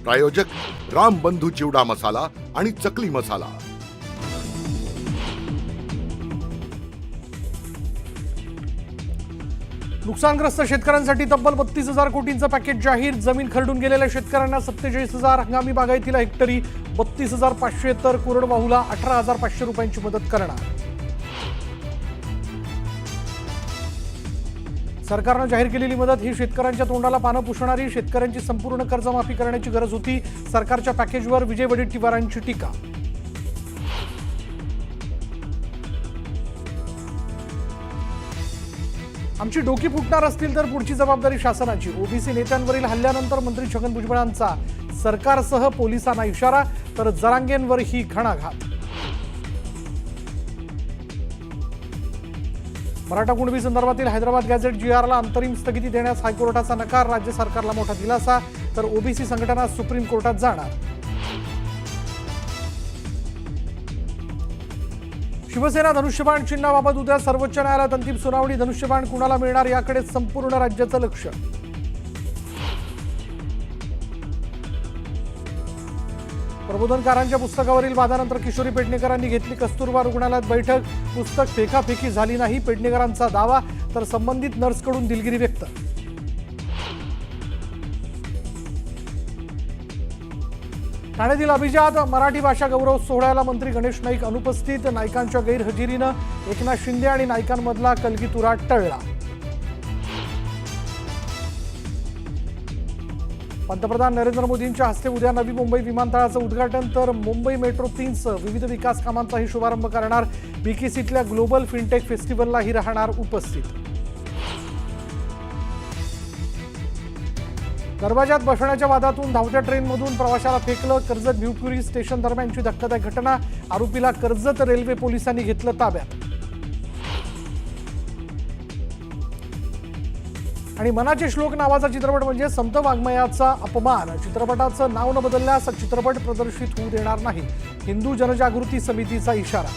प्रायोजक राम बंधू चिवडा मसाला आणि चकली मसाला। नुकसानग्रस्त शेतकऱ्यांसाठी तब्बल 32,000 कोटींचं पॅकेज जाहीर। जमीन खरडून गेलेल्या शेतकऱ्यांना 47,000, हंगामी बागायतीला हेक्टरी 32,500 तर कोरडवाहूला 18,500 रुपयांची मदत करणार। सरकारनं जाहीर केलेली मदत ही शेतकऱ्यांच्या तोंडाला पानं पुसणारी। शेतकऱ्यांची संपूर्ण कर्जमाफी करण्याची गरज होती। सरकारच्या पॅकेजवर विजय वडेट्टीवारांची टीका। आमची डोकी फुटणार असतील तर पुढची जबाबदारी शासनाची। ओबीसी नेत्यांवरील हल्ल्यानंतर मंत्री छगन भुजबळांचा सरकारसह पोलिसांना इशारा, तर जरांगेंवर ही घणाघात। मराठा कुणबी संदर्भातील हैदराबाद गॅझेट GRला अंतरिम स्थगिती देण्यास हायकोर्टाचा नकार। राज्य सरकारला मोठा दिलासा, तर ओबीसी संघटना सुप्रीम कोर्टात जाणार। शिवसेना धनुष्यबाण चिन्हाबाबत उद्या सर्वोच्च न्यायालयात अंतिम सुनावणी। धनुष्यबाण कुणाला मिळणार याकडे संपूर्ण राज्याचं लक्ष। प्रबोधनकारांच्या पुस्तकावरील वादानंतर किशोरी पेडणेकरांनी घेतली कस्तुरबा रुग्णालयात बैठक। पुस्तक फेकाफेकी झाली नाही, पेडणेकरांचा दावा, तर संबंधित नर्सकडून दिलगिरी व्यक्त। ठाण्यातील अभिजात मराठी भाषा गौरव सोहळ्याला मंत्री गणेश नाईक अनुपस्थित। नाईकांच्या गैरहजेरीनं एकनाथ शिंदे आणि नाईकांमधला कलगीतुरा टळला। पंतप्रधान नरेंद्र मोदींच्या हस्ते उद्या नवी मुंबई विमानतळाचं उद्घाटन, तर मुंबई मेट्रो 3 विविध विकास कामांचाही शुभारंभ करणार। BKCतल्या ग्लोबल फिनटेक फेस्टिव्हललाही राहणार उपस्थित। दरवाजात बसण्याच्या वादातून धावत्या ट्रेनमधून प्रवाशाला फेकलं। कर्जत भिवपुरी स्टेशन दरम्यानची धक्कादायक घटना। आरोपीला कर्जत रेल्वे पोलिसांनी घेतलं ताब्यात। आणि मनाचे श्लोक नावाचा चित्रपट म्हणजे संत वाङ्मयाचा अपमान। चित्रपटाचं नाव न बदलल्यास चित्रपट प्रदर्शित होऊ देणार नाही, हिंदू जनजागृती समितीचा इशारा।